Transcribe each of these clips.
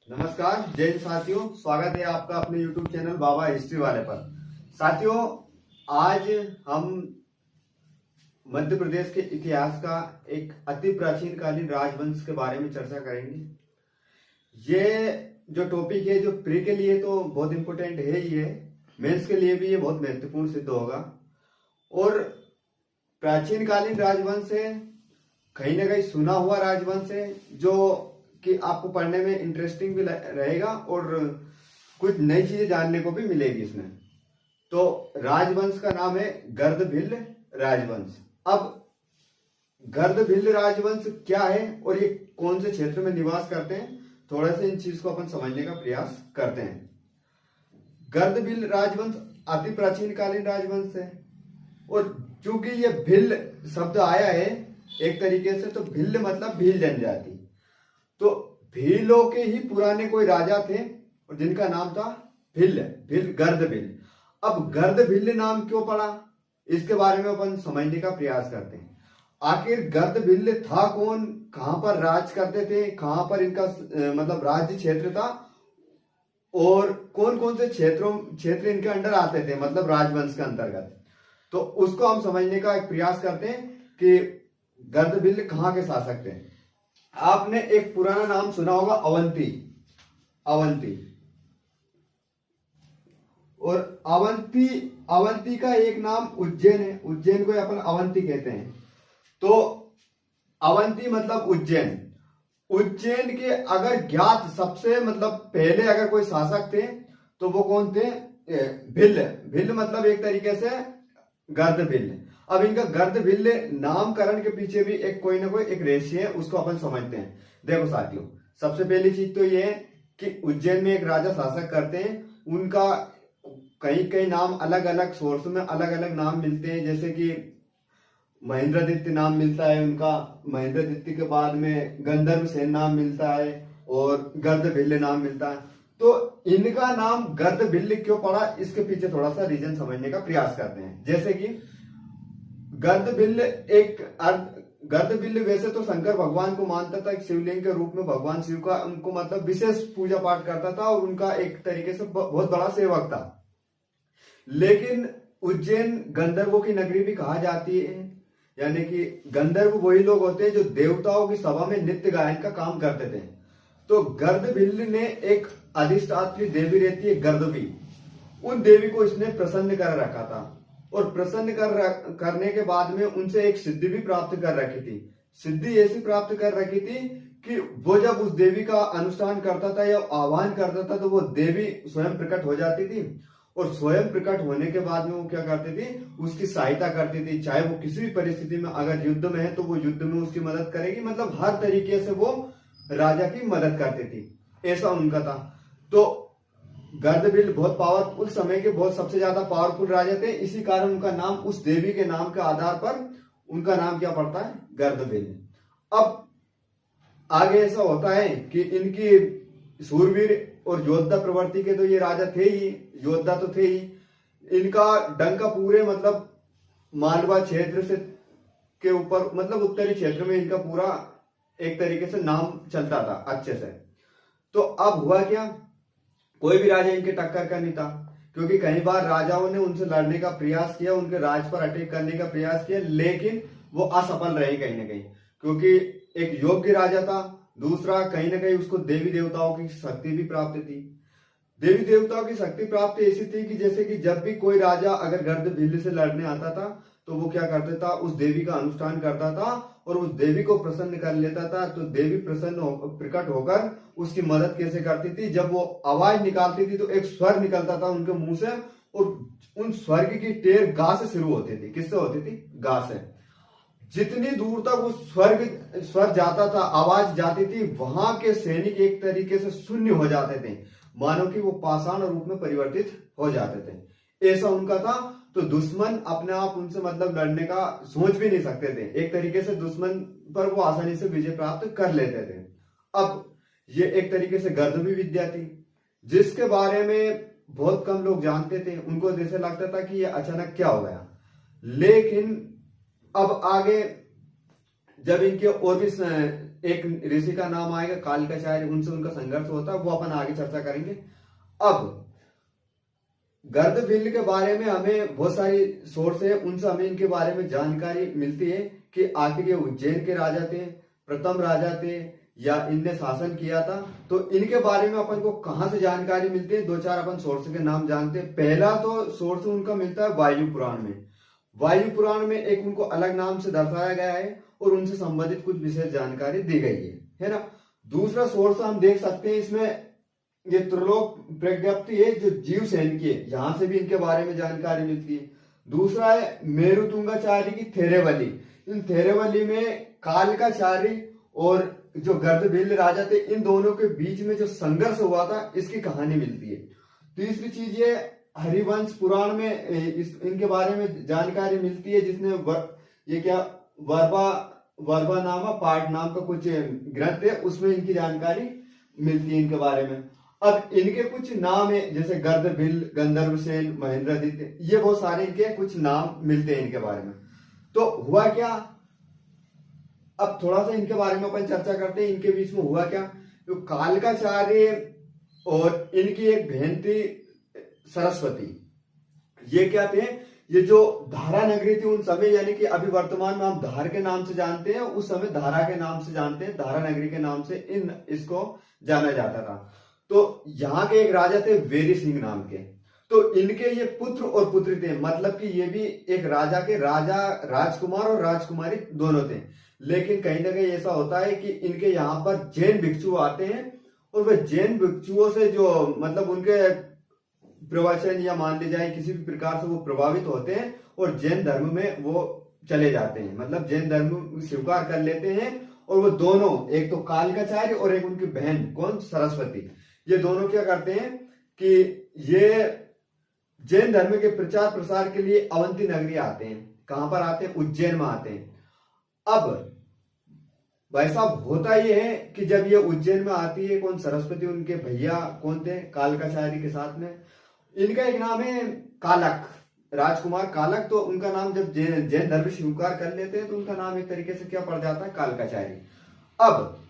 नमस्कार जय हिंद साथियों, स्वागत है आपका अपने YouTube चैनल बाबा हिस्ट्री वाले पर। साथियों, आज हम मध्य प्रदेश के इतिहास का एक अति प्राचीन कालीन राजवंश के बारे में चर्चा करेंगे। ये जो टॉपिक है, जो प्री के लिए तो बहुत इंपॉर्टेंट है ही है, मेंस के लिए भी ये बहुत महत्वपूर्ण सिद्ध होगा। और प्राचीन कालीन राजवंश है, कहीं ना कहीं सुना हुआ राजवंश है, जो कि आपको पढ़ने में इंटरेस्टिंग भी रहेगा और कुछ नई चीजें जानने को भी मिलेगी इसमें। तो राजवंश का नाम है गर्दभिल्ल राजवंश। अब गर्दभिल्ल राजवंश क्या है और ये कौन से क्षेत्र में निवास करते हैं, थोड़ा सा इन चीज को अपन समझने का प्रयास करते हैं। गर्दभिल्ल राजवंश अति प्राचीन कालीन राजवंश है और चूंकि ये भिल्ल शब्द आया है एक तरीके से, तो भिल्ल मतलब भील जनजाति, तो भीलों के ही पुराने कोई राजा थे और जिनका नाम था गर्दभिल्ल। अब गर्दभिल्ल नाम क्यों पड़ा, इसके बारे में अपन समझने का प्रयास करते हैं। आखिर गर्दभिल्ल था कौन, कहां पर राज करते थे, कहां पर इनका मतलब राज्य क्षेत्र था और कौन कौन से क्षेत्र इनके अंडर आते थे, मतलब राजवंश के अंतर्गत। तो उसको हम समझने का एक प्रयास करते हैं कि गर्दभिल्ल कहां के शासक थे। आपने एक पुराना नाम सुना होगा अवंती। और अवंती का एक नाम उज्जैन है, उज्जैन को अपन अवंती कहते हैं। तो अवंती मतलब उज्जैन के अगर ज्ञात सबसे मतलब पहले अगर कोई शासक थे तो वो कौन थे, भिल्ल मतलब एक तरीके से गर्दभिल्ल। अब इनका गर्दभिल्ल नामकरण के पीछे भी एक कोई ना कोई एक रहस्य है, उसको अपन समझते हैं। देखो साथियों, सबसे पहली चीज तो ये है कि उज्जैन में एक राजा शासक करते हैं, उनका कई कई नाम अलग अलग सोर्स में अलग अलग नाम मिलते हैं। जैसे कि महेंद्रदित्य नाम मिलता है उनका, महेंद्रदित्य के बाद में गंधर्व सेन नाम मिलता है और गर्दभिल्ल नाम मिलता है। तो इनका नाम गर्दभिल्ल क्यों पड़ा, इसके पीछे थोड़ा सा रीजन समझने का प्रयास करते हैं। जैसे कि गर्दभिल्ल वैसे तो शंकर भगवान को मानता था, एक शिवलिंग के रूप में भगवान शिव का उनको मतलब विशेष पूजा पाठ करता था और उनका एक तरीके से बहुत बड़ा सेवक था। लेकिन उज्जैन गंधर्वों की नगरी भी कहा जाती है, यानी कि गंधर्व वही लोग होते हैं जो देवताओं की सभा में नित्य गायन का काम करते थे। तो गर्दभिल्ल ने एक अधिष्ठात्री देवी रहती है गर्दवी, उन देवी को इसने प्रसन्न कर रखा था और प्रसन्न करने के बाद में उनसे एक सिद्धि भी प्राप्त कर रखी थी। सिद्धि ऐसी प्राप्त कर रखी थी कि वो जब उस देवी का अनुष्ठान करता था या आह्वान करता था तो वो देवी स्वयं प्रकट हो जाती थी और स्वयं प्रकट होने के बाद में वो क्या करती थी, उसकी सहायता करती थी। चाहे वो किसी भी परिस्थिति में, अगर युद्ध में है तो वो युद्ध में उसकी मदद करेगी, मतलब हर तरीके से वो राजा की मदद करती थी, ऐसा उनका था। तो गर्दभिल्ल बहुत पावरफुल, समय के बहुत सबसे ज्यादा पावरफुल राजा थे, इसी कारण उनका नाम उस देवी के नाम के आधार पर उनका नाम क्या पड़ता है, गर्दभिल्ल। अब आगे ऐसा होता है कि इनकी सूरवीर और योद्धा प्रवृत्ति के तो ये राजा थे ही, योद्धा तो थे ही। इनका डंका पूरे मतलब मालवा क्षेत्र से के ऊपर, मतलब उत्तरी क्षेत्र में इनका पूरा एक तरीके से नाम चलता था अच्छे से। तो अब हुआ क्या, कोई भी राजा इनके टक्कर का नहीं था, क्योंकि कई बार राजाओं ने उनसे लड़ने का प्रयास किया, उनके राज पर अटैक करने का प्रयास किया, लेकिन वो असफल रहे कहीं ना कहीं, क्योंकि एक योग्य राजा था, दूसरा कहीं ना कहीं उसको देवी देवताओं की शक्ति भी प्राप्त थी। देवी देवताओं की शक्ति प्राप्त ऐसी थी कि जैसे कि जब भी कोई राजा अगर गर्दभिल्ल से लड़ने आता था तो वो क्या करता था, उस देवी का अनुष्ठान करता था और उस देवी को प्रसन्न कर लेता था। तो देवी प्रकट होकर उसकी मदद कैसे करती थी, जब वो आवाज निकालती थी तो एक स्वर निकलता था उनके मुंह से और उन स्वर की टेर गा से शुरू होती थी। किससे होती थी, गा से। जितनी दूर तक वो स्वर जाता था, आवाज जाती थी, वहां के सैनिक एक तरीके से शून्य हो जाते थे, मानो कि वो पाषाण रूप में परिवर्तित हो जाते थे, ऐसा उनका था। तो दुश्मन अपने आप उनसे मतलब लड़ने का सोच भी नहीं सकते थे, एक तरीके से दुश्मन पर वो आसानी से विजय प्राप्त कर लेते थे। अब ये एक तरीके से गर्दभी विद्या थी जिसके बारे में बहुत कम लोग जानते थे, उनको जैसे लगता था कि ये अचानक क्या हो गया। लेकिन अब आगे जब इनके और भी एक ऋषि का नाम आएगा कालिकाचार्य, उनसे उनका संघर्ष होता है, वो अपन आगे चर्चा करेंगे। अब गर्दभील के बारे में हमें बहुत सारी सोर्स है, उनसे हमें इनके बारे में जानकारी मिलती है कि आखिर ये उज्जैन के राजा थे, प्रथम राजा थे, या इनने शासन किया था। तो इनके बारे में अपन को कहां से जानकारी मिलती है, दो चार अपन सोर्स के नाम जानते हैं। पहला तो सोर्स उनका मिलता है वायु पुराण में। वायु पुराण में एक उनको अलग नाम से दर्शाया गया है और उनसे संबंधित कुछ विशेष जानकारी दी गई है ना। दूसरा सोर्स हम देख सकते हैं इसमें, ये त्रिलोक प्रज्ञप्ति है जो जीव सेन की है, यहां से भी इनके बारे में जानकारी मिलती है। दूसरा है मेरुतुंगाचार्य की थेरेवली। इन थेरेवली में कालिकाचार्य और जो गर्दभील राजा थे, इन दोनों के बीच में जो संघर्ष हुआ था, इसकी कहानी मिलती है। तीसरी चीज ये हरिवंश पुराण में इनके बारे में जानकारी मिलती है, जिसने ये क्या वर्बा नामा पाठ नाम का कुछ ग्रंथ है, उसमें इनकी जानकारी मिलती है इनके बारे में। अब इनके कुछ नाम है, जैसे गर्दभील, गंधर्वसेन, महेंद्रदित्य, ये बहुत सारे इनके कुछ नाम मिलते हैं इनके बारे में। तो हुआ क्या, अब थोड़ा सा इनके बारे में अपन चर्चा करते हैं, इनके बीच में हुआ क्या। तो कालिकाचार्य और इनकी एक बहन थी सरस्वती, ये क्या थे, ये जो धारा नगरी थी उन समय, यानी कि अभी वर्तमान में हम धार के नाम से जानते हैं, उस समय धारा के नाम से जानते हैं, धारा नगरी के नाम से इसको जाना जाता था। तो यहाँ के एक राजा थे वेरी सिंह नाम के। तो इनके ये पुत्र और पुत्री थे, मतलब कि ये भी एक राजा के राजकुमार और राजकुमारी दोनों थे। लेकिन कहीं ना कहीं ऐसा होता है कि इनके यहाँ पर जैन भिक्षु आते हैं और वे जैन भिक्षुओं से जो मतलब उनके प्रवचन या मान ली जाए किसी भी प्रकार से वो प्रभावित होते हैं और जैन धर्म में वो चले जाते हैं, मतलब जैन धर्म स्वीकार कर लेते हैं। और वो दोनों, एक तो कालिकाचार्य और एक उनकी बहन कौन, सरस्वती, ये दोनों क्या करते हैं कि ये जैन धर्म के प्रचार प्रसार के लिए अवंती नगरी आते हैं। कहां पर आते हैं, उज्जैन में आते हैं। अब भाई साहब होता यह है कि जब ये उज्जैन में आती है, कौन, सरस्वती, उनके भैया कौन थे, कालिकाचार्य के साथ में, इनका एक नाम है कालक, राजकुमार कालक। तो उनका नाम जब जैन धर्म स्वीकार कर लेते हैं तो उनका नाम एक तरीके से क्या पड़ जाता है, कालिकाचार्य। अब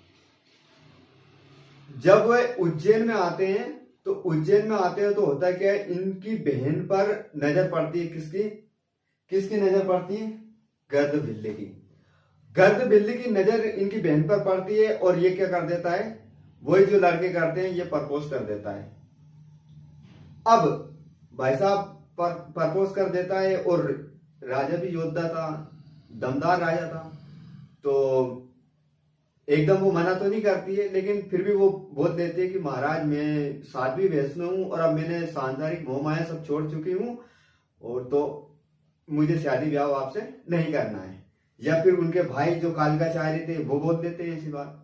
जब वे उज्जैन में आते हैं तो उज्जैन में आते हैं तो होता है क्या, इनकी बहन पर नजर पड़ती है, किसकी नजर पड़ती है, गर्दभिल्ली की। गर्दभिल्ली की नजर इनकी बहन पर पड़ती है और ये क्या कर देता है, वही जो लड़के करते हैं, ये प्रपोज कर देता है। अब भाई साहब प्रपोज कर देता है और राजा भी योद्धा था, दमदार राजा था, तो एकदम वो मना तो नहीं करती है, लेकिन फिर भी वो बोल देती है कि महाराज मैं साध्वी वैष्णव हूं और अब मैंने सांसारिक मोह माया सब छोड़ चुकी हूं और तो मुझे शादी ब्याह आपसे नहीं करना है। या फिर उनके भाई जो कालिकाचार्य थे वो बोल देते हैं ऐसी बात।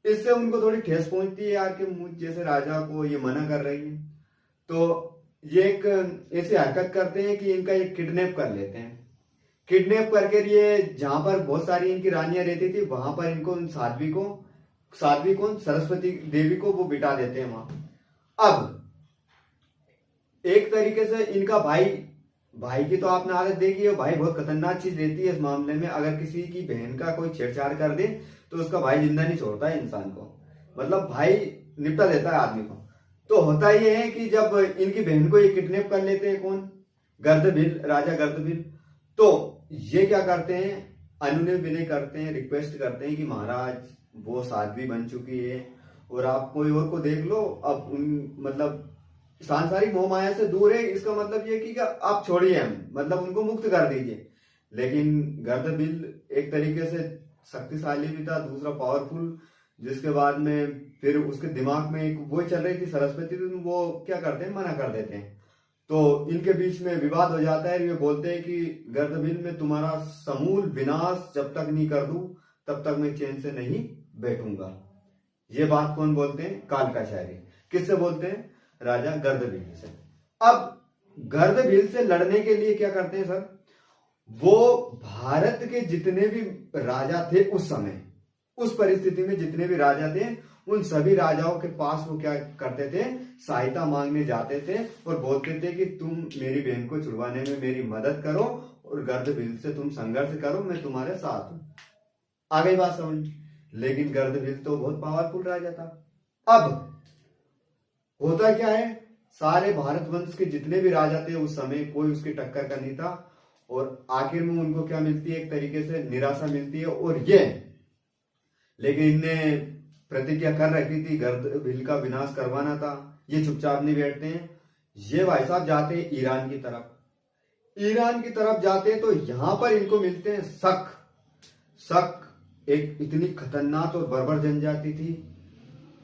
इससे उनको थोड़ी ठेस पहुंचती है यार कि मुझ जैसे राजा को ये मना कर रही है। तो ये एक ऐसी हरकत करते हैं कि इनका एक किडनैप कर लेते हैं। किडनैप करके ये जहां पर बहुत सारी इनकी रानियां रहती थी वहां पर इनको साध्वी को सरस्वती देवी को वो बिठा देते हैं वहां। अब एक तरीके से इनका भाई की तो आपने आदत देखी है, भाई बहुत खतरनाक चीज रहती है इस मामले में। अगर किसी की बहन का कोई छेड़छाड़ कर दे तो उसका भाई जिंदा नहीं छोड़ता है इंसान को, मतलब भाई निपटा देता है आदमी को। तो होता यह है कि जब इनकी बहन को ये किडनैप कर लेते हैं कौन, गर्दभिल, राजा गर्दभिल, तो ये क्या करते हैं, अनुनय विनय करते हैं, रिक्वेस्ट करते हैं कि महाराज वो साध्वी बन चुकी है और आप कोई और को देख लो, अब मतलब सांसारिक मोह माया से दूर है, इसका मतलब ये कि आप छोड़िए, हम मतलब उनको मुक्त कर दीजिए। लेकिन गर्दभिल एक तरीके से शक्तिशाली भी था, दूसरा पावरफुल, जिसके बाद में फिर उसके दिमाग में एक वो चल रही थी सरस्वती, तो वो क्या करते हैं, मना कर देते हैं। तो इनके बीच में विवाद हो जाता है। ये बोलते हैं कि गर्दभिल में तुम्हारा समूल विनाश जब तक नहीं कर दूं तब तक मैं चैन से नहीं बैठूंगा। ये बात कौन बोलते हैं, कालिकाचार्य। किससे बोलते हैं, राजा गर्दभिल से। अब गर्दभिल से लड़ने के लिए क्या करते हैं सर, वो भारत के जितने भी राजा थे उस समय, उस परिस्थिति में जितने भी राजा थे, उन सभी राजाओं के पास वो क्या करते थे, सहायता मांगने जाते थे और बोलते थे कि तुम मेरी बहन को छुड़वाने में मेरी मदद करो और गर्दभिल से तुम संघर्ष करो, मैं तुम्हारे साथ हूं। आ गई बात समझ। लेकिन गर्दभील तो बहुत पावरफुल राजा था। अब होता क्या है, सारे भारत वंश के जितने भी राजा थे उस समय कोई उसकी टक्कर का नहीं था, और आखिर में उनको क्या मिलती है, एक तरीके से निराशा मिलती है। और ये लेकिन इनने प्रतिज्ञा कर रखी थी गर्दभील का विनाश करवाना था, ये चुपचाप नहीं बैठते हैं। ये भाई साहब जाते हैं ईरान की तरफ। ईरान की तरफ जाते हैं तो यहां पर इनको मिलते हैं शक। शक एक इतनी खतरनाक और बर्बर जनजाति थी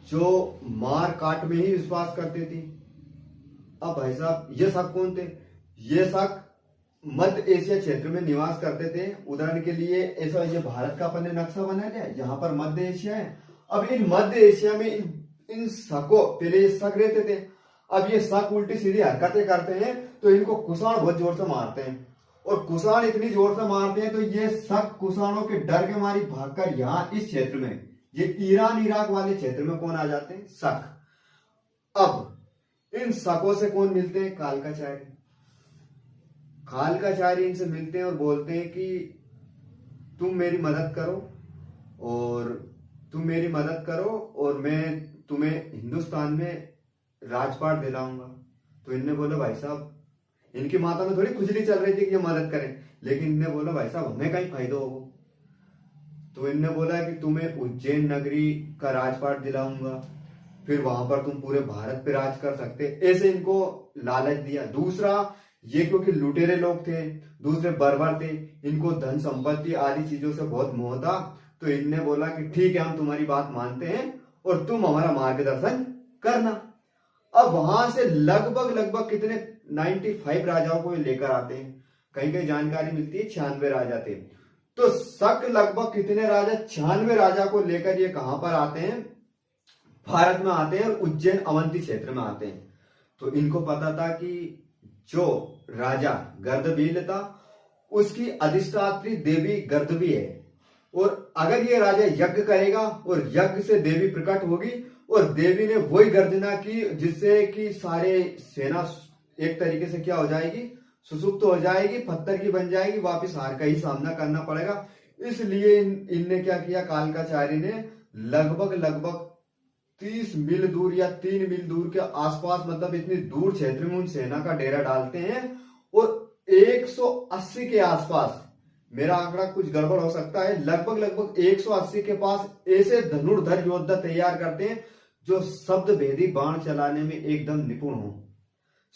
जो मार काट में ही विश्वास करती थी। अब भाई साहब ये शक कौन थे? ये शक मध्य एशिया क्षेत्र में निवास करते थे। उदाहरण के लिए ऐसा ये भारत का अपन ने नक्शा बना लिया, यहाँ पर मध्य एशिया है। अब इन मध्य एशिया में इन शकों, पहले ये शक रहते थे, अब ये शक उल्टी सीधी हरकतें करते हैं तो इनको कुषाण बहुत जोर से मारते हैं, और कुषाण इतनी जोर से मारते हैं तो ये शक कुषाणों के डर के मारी भागकर यहाँ इस क्षेत्र में, ये ईरान इराक वाले क्षेत्र में कौन आ जाते हैं? शक। अब इन शकों से कौन मिलते हैं? कालकाचार्य। कालकाचार्य इनसे मिलते हैं और बोलते हैं कि तुम मेरी मदद करो, और मैं तुम्हें हिंदुस्तान में राजपाट दिलाऊंगा। तो इनने बोला भाई साहब, इनकी माता में थोड़ी खुजली चल रही थी कि ये मदद करें, लेकिन इनने बोला भाई साहब हमें कहीं फायदा होगा। तो इनने बोला कि तुम्हें उज्जैन नगरी का राजपाट दिलाऊंगा, फिर वहां पर तुम पूरे भारत पे राज कर सकते, ऐसे इनको लालच दिया। दूसरा, ये क्योंकि लुटेरे लोग थे, दूसरे बर्बर थे, इनको धन संपत्ति आदि चीजों से बहुत मोह था, तो इनने बोला कि ठीक है हम तुम्हारी बात मानते हैं और तुम हमारा मार्गदर्शन करना। अब वहां से लगभग कितने 95 राजाओं को लेकर आते हैं, कहीं कहीं जानकारी मिलती है 96 राजा थे। तो शक लगभग कितने राजा, 96 राजा को लेकर ये कहां पर आते हैं? भारत में आते हैं और उज्जैन अवंती क्षेत्र में आते हैं। तो इनको पता था कि जो राजा गर्दभील था उसकी अधिष्ठात्री देवी गर्दवी है, और अगर ये राजा यज्ञ करेगा और यज्ञ से देवी प्रकट होगी, और देवी ने वही गर्जना की जिससे कि सारे सेना एक तरीके से क्या हो जाएगी, सुसुप्त हो जाएगी, पत्थर की बन जाएगी, वापिस हार का ही सामना करना पड़ेगा। इसलिए इनने क्या किया, कालकाचार्य ने लगभग 30 मील दूर या 3 मील दूर के आसपास, मतलब इतनी दूर क्षेत्र में उन सेना का डेरा डालते हैं, और 180 के आसपास, मेरा आंकड़ा कुछ गड़बड़ हो सकता है, लगभग 180 के पास ऐसे धनुर्धर योद्धा तैयार करते हैं जो शब्द भेदी बाण चलाने में एकदम निपुण हो।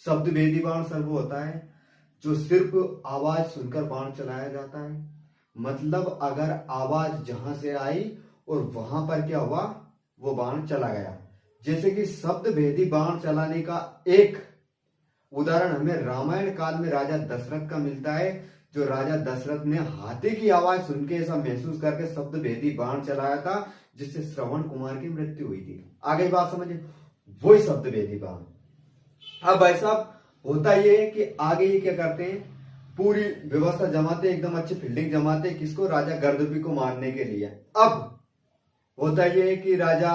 शब्द भेदी बाण सर वो होता है जो सिर्फ आवाज सुनकर बाण चलाया जाता है, मतलब अगर आवाज जहां से आई और वहां पर क्या हुआ, वो बाण चला गया। जैसे कि शब्द भेदी बाण चलाने का एक उदाहरण हमें रामायण काल में राजा दशरथ का मिलता है, जो राजा दशरथ ने हाथी की आवाज सुन के ऐसा महसूस करके शब्द भेदी बाण चलाया था जिससे श्रवण कुमार की मृत्यु हुई थी। आगे बात समझे, वही शब्द भेदी बाण। अब भाई साहब होता ये है कि आगे ये क्या करते हैं, पूरी व्यवस्था जमाते, एकदम अच्छी फील्डिंग जमाते, किसको, राजा गर्दभी को मारने के लिए। अब होता ये है कि राजा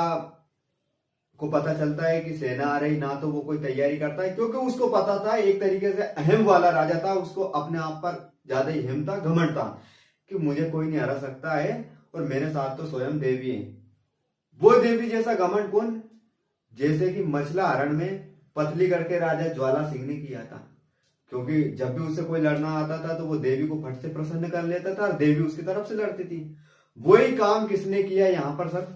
को पता चलता है कि सेना आ रही, ना तो वो कोई तैयारी करता है, क्योंकि उसको पता था, एक तरीके से अहम वाला राजा था, उसको अपने आप पर ज्यादा ही हिम्मत था, घमंड था कि मुझे कोई नहीं हरा सकता है, और मेरे साथ तो स्वयं देवी है। वो देवी जैसा घमंड कौन, जैसे कि मछला हरण में पतली करके राजा ज्वाला सिंह ने किया था, क्योंकि जब भी उससे कोई लड़ना आता था तो वो देवी को फट से प्रसन्न कर लेता था और देवी उसकी तरफ से लड़ती थी। वही काम किसने किया यहाँ पर सर,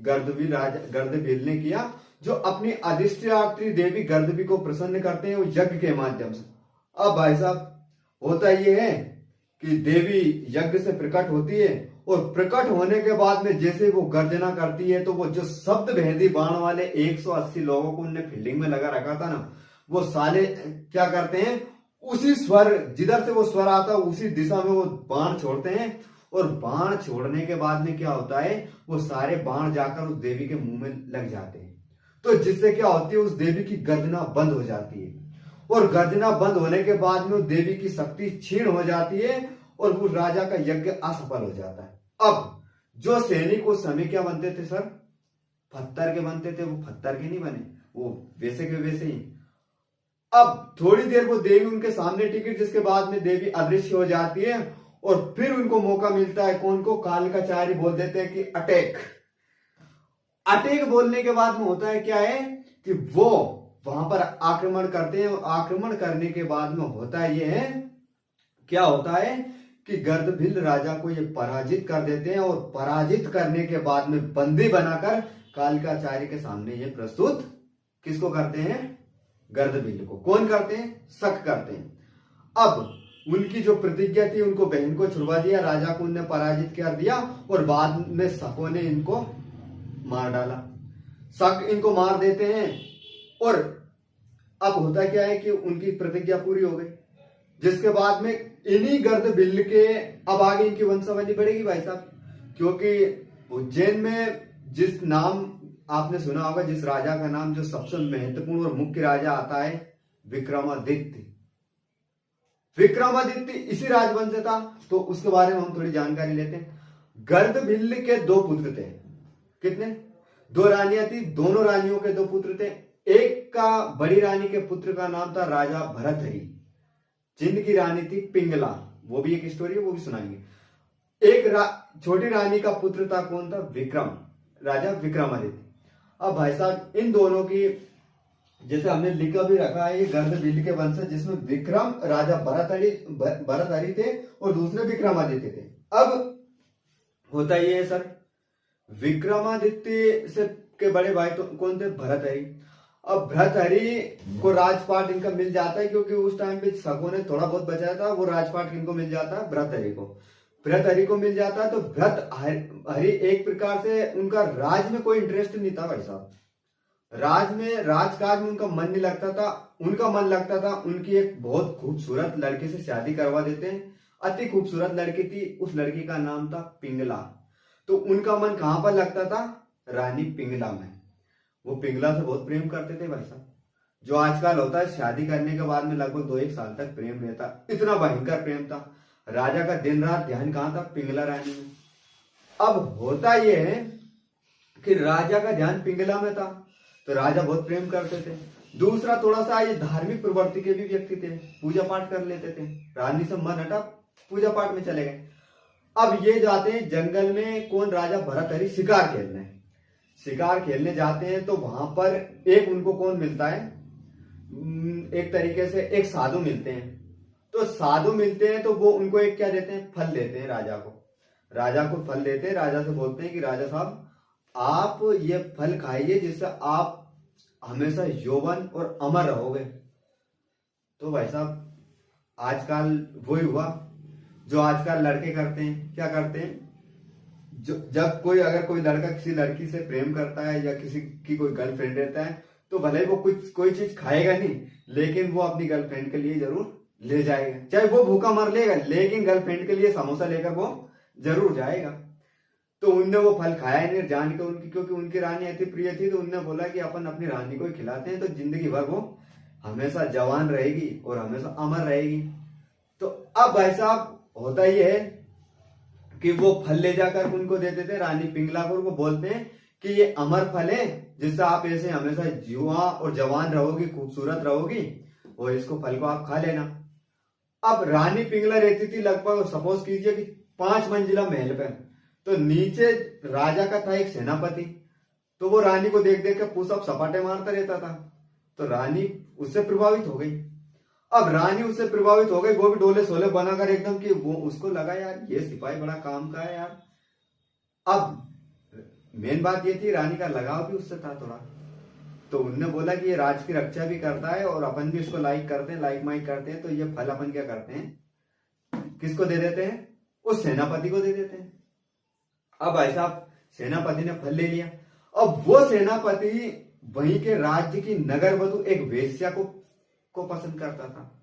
गर्दभील ने किया, जो अपनी अधिष्ठात्री देवी गर्दभी को प्रसन्न करते हैं वो यज्ञ के माध्यम से। अब भाई साहब होता ये है कि देवी यज्ञ से प्रकट होती है, और प्रकट होने के बाद में जैसे वो गर्जना करती है तो वो जो शब्द भेदी बाण वाले 180 लोगों को उनने फील्डिंग में लगा रखा था ना, वो साले क्या करते हैं, उसी स्वर, जिधर से वो स्वर आता है उसी दिशा में वो बाण छोड़ते हैं, और बाण छोड़ने के बाद में क्या होता है, वो सारे बाण जाकर उस देवी के मुंह में लग जाते हैं, तो जिससे क्या होती है, उस देवी की गर्जना बंद हो जाती है, और गर्जना बंद होने के बाद में देवी की शक्ति क्षीण हो जाती है, और वो राजा का यज्ञ असफल हो जाता है। अब जो सैनिक उस समय क्या बनते थे सर, पत्थर के बनते थे, वो पत्थर के नहीं बने, वो वैसे के वैसे ही। अब थोड़ी देर वो देवी उनके सामने टिकी, जिसके बाद में देवी अदृश्य हो जाती है, और फिर उनको मौका मिलता है, कौन को, कालिकाचार्य बोल देते हैं कि अटैक। अटैक बोलने के बाद में होता है क्या है कि वो वहां पर आक्रमण करते हैं, और आक्रमण करने के बाद में होता है ये है, क्या होता है कि गर्दभिल्ल राजा को ये पराजित कर देते हैं, और पराजित करने के बाद में बंदी बनाकर कालिकाचार्य के सामने ये प्रस्तुत किसको करते हैं, गर्दभिल्ल को। कौन करते हैं, शक करते हैं। अब उनकी जो प्रतिज्ञा थी, उनको बहन को छुड़वा दिया, राजा को उनने पराजित कर दिया, और बाद में शकों ने इनको मार डाला। शक इनको मार देते हैं, और अब होता क्या है कि उनकी प्रतिज्ञा पूरी हो गई, जिसके बाद में इन्हीं गर्दभिल्ल के अब आगे इनकी वंशावली बढ़ेगी भाई साहब। क्योंकि उज्जैन में जिस नाम आपने सुना होगा, जिस राजा का नाम जो सबसे महत्वपूर्ण और मुख्य राजा आता है, विक्रमादित्य। विक्रमादित्य इसी राजवंश से था, तो उसके बारे में हम थोड़ी जानकारी लेते हैं। गर्दभिल्ल के 2 पुत्र थे। कितने, 2 रानियां थी, दोनों रानियों के 2 पुत्र थे। एक का, बड़ी रानी के पुत्र का नाम था राजा भरथरी, जिनकी रानी थी पिंगला, वो भी एक स्टोरी है, वो भी सुनाएंगे। एक छोटी रानी का पुत्र था, कौन था, विक्रम, राजा विक्रमादित्य। अब भाई साहब इन दोनों की, जैसे हमने लिखा भी रखा है, ये गर्दभिल्ल के वंश, जिसमें विक्रम राजा भरथरी थे और दूसरे विक्रमादित्य थे। अब होता ये है सर, विक्रमादित्य से के बड़े भाई तो कौन थे, भरथरी। अब भरथरी को राजपाट इनका मिल जाता है, क्योंकि उस टाइम पे शकों ने थोड़ा बहुत बचाया था, वो राजपाट किनको मिल जाता है, भरथरी को मिल जाता है। तो भरथरी एक प्रकार से, उनका राज में कोई इंटरेस्ट नहीं था भाई साहब, राजकाज में उनका मन नहीं लगता था। उनका मन लगता था, उनकी एक बहुत खूबसूरत लड़के से शादी करवा देते हैं। अति खूबसूरत लड़की थी, उस लड़की का नाम था पिंगला। तो उनका मन कहां पर लगता था, रानी पिंगला में। वो पिंगला से बहुत प्रेम करते थे भाई साहब। जो आजकल होता है, शादी करने के बाद में लगभग 2-1 साल तक प्रेम रहता, इतना भयंकर प्रेम था। राजा का दिन रात ध्यान कहां था, पिंगला रानी में। अब होता यह है कि राजा का ध्यान पिंगला में था, तो राजा बहुत प्रेम करते थे। दूसरा, थोड़ा सा ये धार्मिक प्रवृत्ति के भी व्यक्ति थे, पूजा पाठ कर लेते थे। रानी से मन हटा, पूजा पाठ में चले गए। अब ये जाते हैं जंगल में, कौन, राजा भरथरी शिकार खेलने जाते हैं। तो वहां पर एक उनको कौन मिलता है, एक तरीके से एक साधु मिलते हैं। तो साधु मिलते हैं तो वो उनको एक क्या देते हैं, फल देते हैं राजा को फल देते हैं। राजा से बोलते हैं कि राजा साहब, आप ये फल खाइए, जिससे आप हमेशा यौवन और अमर रहोगे। तो भाई साहब आजकल वही हुआ जो आजकल लड़के करते हैं। क्या करते हैं, जब अगर कोई लड़का किसी लड़की से प्रेम करता है, या किसी की कोई गर्लफ्रेंड रहता है, तो भले वो कोई चीज खाएगा नहीं, लेकिन वो अपनी गर्लफ्रेंड के लिए जरूर ले जाएगा। चाहे वो भूखा मर लेगा, लेकिन गर्लफ्रेंड के लिए समोसा लेकर वो जरूर जाएगा। तो उनने वो फल खाया नहीं, जान के उनकी, क्योंकि उनकी रानी अति प्रिय थी, तो उनने बोला कि अपन अपनी रानी को ही खिलाते हैं, तो जिंदगी भर वो हमेशा जवान रहेगी और हमेशा अमर रहेगी। तो अब भाई साहब होता ही है कि वो फल ले जाकर उनको देते थे, रानी पिंगला को। उनको बोलते हैं कि ये अमर फल है, जिससे आप ऐसे हमेशा युवा और जवान रहोगी, खूबसूरत रहोगी, और इसको फल को आप खा लेना। अब रानी पिंगला रहती थी लगभग, सपोज कीजिए कि 5 मंजिला महल पे, तो नीचे राजा का था एक सेनापति। तो वो रानी को देख देख के पुशअप सपाटे मारता रहता था, तो रानी उससे प्रभावित हो गई। अब रानी उससे प्रभावित हो गई, वो भी डोले सोले बनाकर एकदम, कि वो उसको लगा यार ये सिपाही बड़ा काम का है यार। अब मेन बात ये थी, रानी का लगाव भी उससे था थोड़ा। तो उनने बोला कि ये राज की रक्षा भी करता है, और अपन भी इसको लाइक करते हैं, लाइक माइक करते हैं, तो ये फल अपन क्या करते हैं, किसको दे देते हैं, उस सेनापति को दे देते हैं। अब भाई साहब सेनापति ने फल ले लिया। अब वो सेनापति वहीं के राज्य की नगर वधु एक वेश्या को पसंद करता था।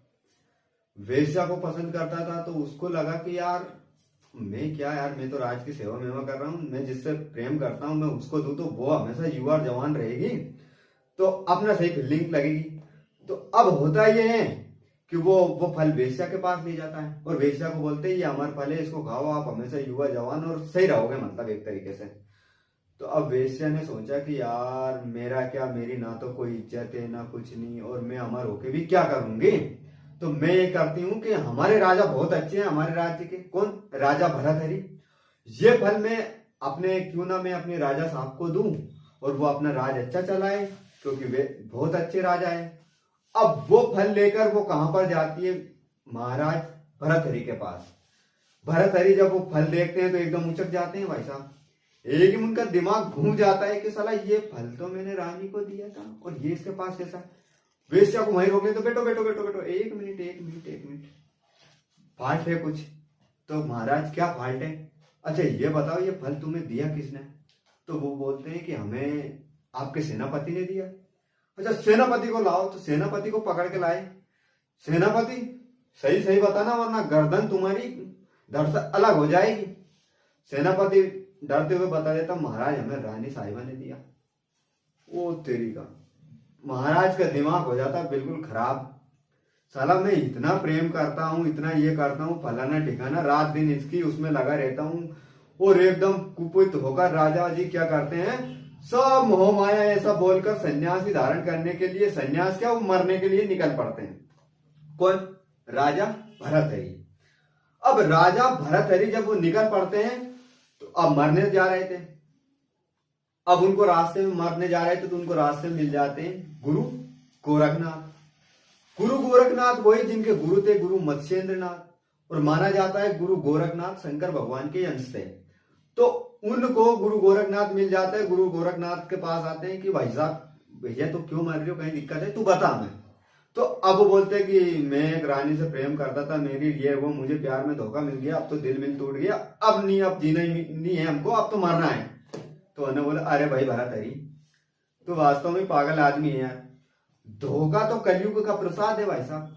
तो उसको लगा कि यार मैं तो राज की सेवा मेवा कर रहा हूं, मैं जिससे प्रेम करता हूं मैं उसको दूं, तो वो हमेशा युवा और जवान रहेगी, तो अपना सही फीलिंग लगेगी। तो अब होता ये है कि वो फल वेश्या के पास ले जाता है, और वेश्या को बोलते हैं ये अमर फल है, इसको खाओ, आप हमेशा युवा जवान और सही रहोगे, मतलब एक तरीके से। तो अब वेश्या ने सोचा कि यार मेरा क्या, मेरी ना तो कोई इज्जत है ना कुछ नहीं, और मैं अमर होके भी क्या करूंगी। तो मैं ये करती हूँ कि हमारे राजा बहुत अच्छे हैं हमारे राज्य के। कौन? राजा भरतहरि। ये फल मैं अपने क्यों ना मैं अपने राजा साहब को दूं और वो अपना राज अच्छा चलाए, क्योंकि वे बहुत अच्छे राजा हैं। अब वो फल लेकर वो कहां पर जाती है? महाराज भरतहरि के पास। भरतहरि जब वो फल देखते हैं तो एकदम उचक जाते हैं भाई साहब। एक ही उनका दिमाग घूम जाता है कि साला ये फल तो मैंने रानी को दिया था और ये इसके पास कैसा? वेश्या को वहीं रोक ले तो बैठो बैठो बैठो बैठो, एक मिनट एक मिनट एक मिनट, फाल्ट है कुछ? तो महाराज क्या फाल्ट है? अच्छा ये बताओ ये फल तुम्हें दिया किसने? तो वो बोलते हैं कि हमें आपके सेनापति ने दिया। अच्छा सेनापति को लाओ। तो सेनापति को पकड़ के लाए। सेनापति सही सही बताना वरना गर्दन तुम्हारी धड़ से अलग हो जाएगी। सेनापति डरते हुए बता देता महाराज हमें रानी साहिबा ने दिया। ओ तेरी का, महाराज का दिमाग हो जाता बिल्कुल खराब। साला मैं इतना प्रेम करता हूँ इतना ये करता हूँ फलाना ठिकाना, रात दिन इसकी उसमें लगा रहता हूँ, और एकदम कुपित होकर राजा जी क्या करते हैं, सब मोह माया ऐसा बोलकर सन्यासी धारण करने के लिए, सन्यास क्या वो मरने के लिए निकल पड़ते हैं। कौन? राजा भरतहरि। अब राजा भरतहरि जब वो निकल पड़ते हैं तो अब मरने जा रहे थे। अब उनको रास्ते में मरने जा रहे थे तो उनको रास्ते में मिल जाते हैं गुरु गोरखनाथ। गुरु गोरखनाथ वही जिनके गुरु थे गुरु मत्स्येंद्रनाथ, और माना जाता है गुरु गोरखनाथ शंकर भगवान के अंश थे। तो उनको गुरु गोरखनाथ मिल जाता है। गुरु गोरखनाथ के पास आते हैं कि भाई साहब भैया तो क्यों मर रहे हो, कहीं दिक्कत है, तू बता हमें। तो अब वो बोलते हैं कि मैं एक रानी से प्रेम करता था, मेरी ये वो मुझे प्यार में धोखा मिल गया, अब तो दिल मिल टूट गया, अब नहीं, अब जीना ही नहीं है हमको, अब तो मरना है। तो उन्होंने बोला अरे भाई भरतहरि तो वास्तव में पागल आदमी है यार, धोखा तो कलयुग का प्रसाद है भाई साहब,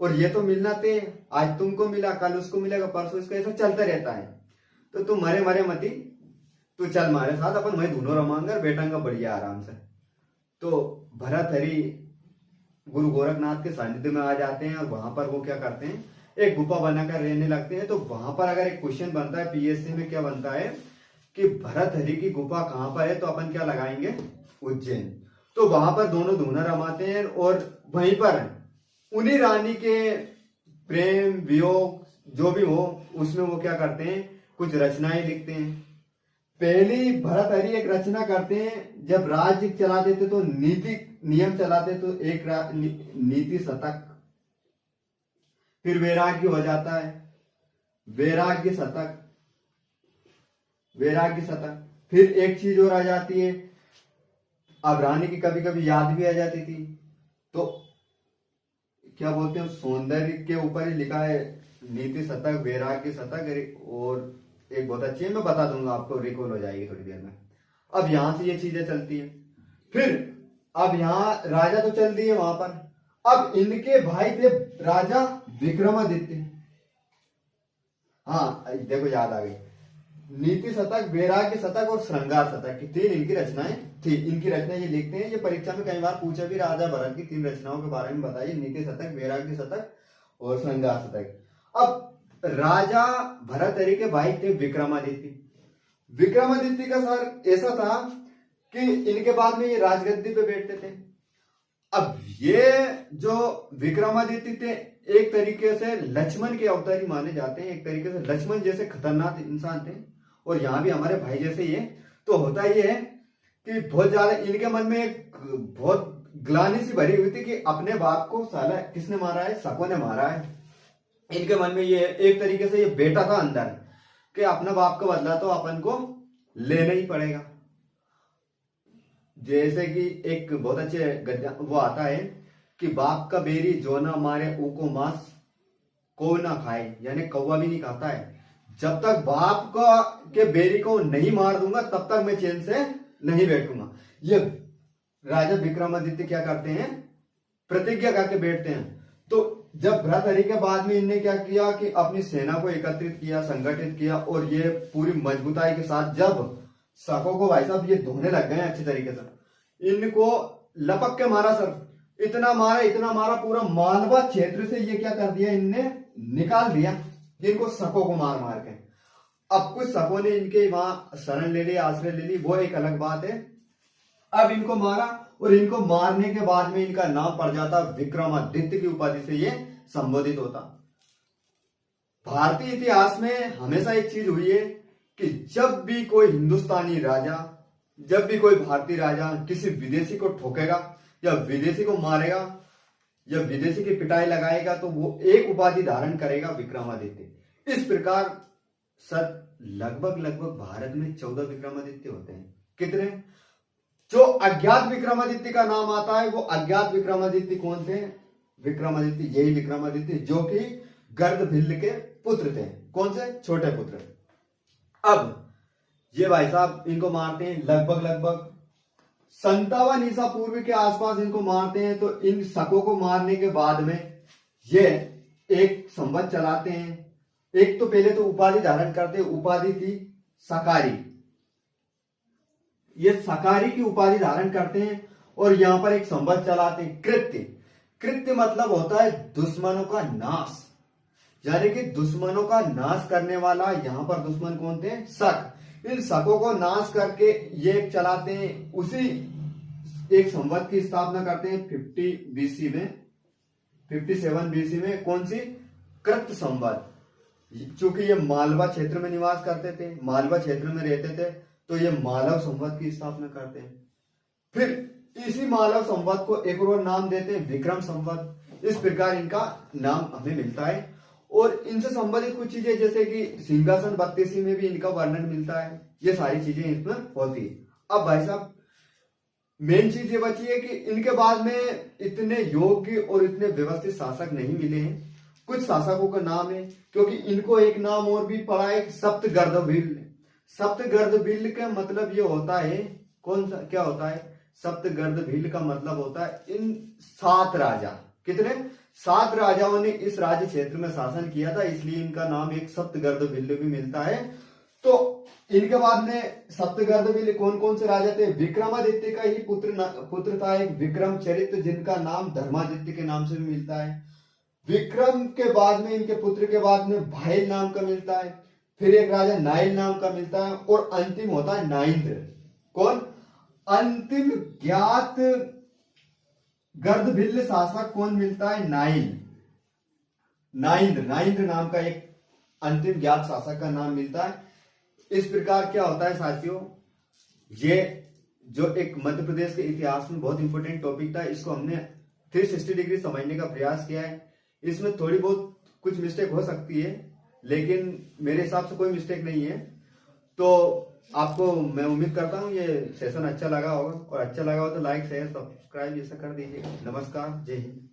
और ये तो मिलना थे, आज तुमको मिला कल उसको मिलेगा परसों इसको, ऐसा चलता रहता है। तो तुम मरे मरे मती, तू चल हमारे साथ, अपन वही दोनों रमांगर बैठेंगे बढ़िया आराम से। तो भरतहरि गुरु गोरखनाथ के सानिध्य में आ जाते हैं और वहां पर वो क्या करते हैं, एक गुफा बनाकर रहने लगते हैं। तो वहां पर अगर एक क्वेश्चन बनता है पीएससी में, क्या बनता है कि भरतहरि की गुफा कहां पर है, तो अपन क्या लगाएंगे, उज्जैन। तो वहां पर दोनों धूना रमाते हैं और वहीं पर उन्हीं रानी के प्रेम वियोग जो भी हो उसमें वो क्या करते हैं, कुछ रचनाएं लिखते हैं। पहली भरतहरि एक रचना करते हैं, जब राज्य चलाते थे तो नीति नियम चलाते तो एक नीति शतक, फिर वैराग्य हो जाता है, वैराग्य शतक, वैराग्य शतक, फिर एक चीज और आ जाती है, अब रानी की कभी कभी याद भी आ जाती थी, तो क्या बोलते हैं, सौंदर्य के ऊपर ही लिखा है नीति शतक, वैराग्य शतक, और एक बहुत अच्छी है, मैं बता दूंगा आपको, रिकॉल हो जाएगी थोड़ी देर में। अब यहां से ये चीजें चलती है। फिर अब यहाँ राजा तो चल दिए वहां पर, अब इनके भाई थे राजा विक्रमादित्य। हाँ देखो याद आ गई, नीति शतक, वैराग्य शतक और श्रृंगार शतक की तीन इनकी रचनाएं थी। इनकी रचनाएं ये लिखते हैं, ये परीक्षा में कई बार पूछा भी, राजा भरत की तीन रचनाओं के बारे में बताइए, नीति शतक, वैराग्य शतक और श्रृंगार शतक। अब राजा भरतहरि के भाई थे विक्रमादित्य। विक्रमादित्य का सर ऐसा था कि इनके बाद में ये राजगद्दी पे बैठते थे। अब ये जो विक्रमादित्य थे एक तरीके से लक्ष्मण के अवतारी माने जाते हैं, एक तरीके से लक्ष्मण जैसे खतरनाक इंसान थे, और यहाँ भी हमारे भाई जैसे ही है। तो होता ये है कि बहुत ज्यादा इनके मन में एक बहुत ग्लानि सी भरी हुई थी कि अपने बाप को साला किसने मारा है, शकों ने मारा है। इनके मन में ये एक तरीके से ये बेटा था अंदर कि अपना बाप का बदला तो अपन को लेना ही पड़ेगा। जैसे कि एक बहुत अच्छे गद्य वो आता है कि बाप का बेरी जो ना मारे ऊको मांस को ना खाए, यानी कौवा भी नहीं खाता है, जब तक बाप का के बेरी को नहीं मार दूंगा तब तक मैं चैन से नहीं बैठूंगा। ये राजा विक्रमादित्य क्या करते हैं, प्रतिज्ञा करके बैठते हैं। तो जब भरतहरि के बाद में इनने क्या किया कि अपनी सेना को एकत्रित किया, संगठित किया, और ये पूरी मजबूताई के साथ जब शकों को भाई साहब ये धोने लग गए अच्छी तरीके से, इनको लपक के मारा सर, इतना मारा पूरा मालवा क्षेत्र से ये क्या कर दिया, इनने निकाल दिया जिनको शकों को मार मार के। अब कुछ शकों ने इनके वहां शरण ले ली, आश्रय ले ली, वो एक अलग बात है। अब इनको मारा, और इनको मारने के बाद में इनका नाम पड़ जाता विक्रमादित्य की उपाधि से ये संबोधित होता। भारतीय इतिहास में हमेशा एक चीज हुई है कि जब भी कोई हिंदुस्तानी राजा, जब भी कोई भारतीय राजा किसी विदेशी को ठोकेगा या विदेशी को मारेगा या विदेशी की पिटाई लगाएगा तो वो एक उपाधि धारण करेगा, विक्रमादित्य। इस प्रकार लगभग भारत में 14 विक्रमादित्य होते हैं। कितने? जो अज्ञात विक्रमादित्य का नाम आता है वो अज्ञात विक्रमादित्य कौन थे? विक्रमादित्य, यही विक्रमादित्य जो कि गर्दभिल्ल के पुत्र थे। कौन से? छोटे पुत्र। अब ये भाई साहब इनको मारते हैं लगभग 57 ईसा पूर्व के आसपास इनको मारते हैं। तो इन शकों को मारने के बाद में ये एक संवत चलाते हैं। एक तो पहले तो उपाधि धारण करते, उपाधि थी सकारी। ये सकारी की उपाधि धारण करते हैं और यहां पर एक संवत चलाते हैं। कृत्य मतलब होता है दुश्मनों का नाश, यानी कि दुश्मनों का नाश करने वाला। यहां पर दुश्मन कौन थे? शक। इन शकों को नाश करके ये चलाते हैं। उसी एक संवत की स्थापना करते हैं 50 बीसी में, 57 बीसी में। कौन सी? कृत संवत। चूंकि ये मालवा क्षेत्र में निवास करते थे, मालवा क्षेत्र में रहते थे, तो ये मालव संवत की स्थापना करते हैं। फिर इसी मालव संवत को एक और नाम देते हैं विक्रम संवत। इस प्रकार इनका नाम हमें मिलता है। और इनसे संबंधित कुछ चीजें जैसे कि सिंहासन 32 में भी इनका वर्णन मिलता है। ये सारी चीजें इसमें होती है। अब भाई साहब मेन चीज ये बची है कि इनके बाद में इतने योग्य और इतने व्यवस्थित शासक नहीं मिले हैं। कुछ शासकों का नाम है, क्योंकि इनको एक नाम और भी पड़ा है, सप्तगर्दभिल्ल। सप्तगर्दभिल्ल का मतलब ये होता है, कौन सा क्या होता है? सप्तगर्दभिल्ल का मतलब होता है इन 7 राजा। कितने? 7 राजाओं ने इस राज्य क्षेत्र में शासन किया था, इसलिए इनका नाम एक सप्तगर्दभिल्ल भी मिलता है। तो इनके बाद में सप्तगर्दभिल्ल कौन कौन से राजा थे? विक्रमादित्य का ही पुत्र था एक विक्रम चरित्र, जिनका नाम धर्मादित्य के नाम से भी मिलता है। विक्रम के बाद में इनके पुत्र के बाद में भाईल नाम का मिलता है। फिर एक राजा नाइल नाम का मिलता है और अंतिम होता है नाइंद्र। कौन? अंतिम ज्ञात गर्दभिल्ल शासक कौन मिलता है? नाइंद्र नाम का एक अंतिम ज्ञात शासक का नाम मिलता है। इस प्रकार क्या होता है साथियों, ये जो एक मध्य प्रदेश के इतिहास में बहुत इंपॉर्टेंट टॉपिक था, इसको हमने 360 डिग्री समझने का प्रयास किया है। इसमें थोड़ी बहुत कुछ मिस्टेक हो सकती है, लेकिन मेरे हिसाब से कोई मिस्टेक नहीं है। तो आपको मैं उम्मीद करता हूँ ये सेशन अच्छा लगा होगा, और अच्छा लगा हो तो लाइक शेयर सब्सक्राइब ये सब कर दीजिए। नमस्कार, जय हिंद।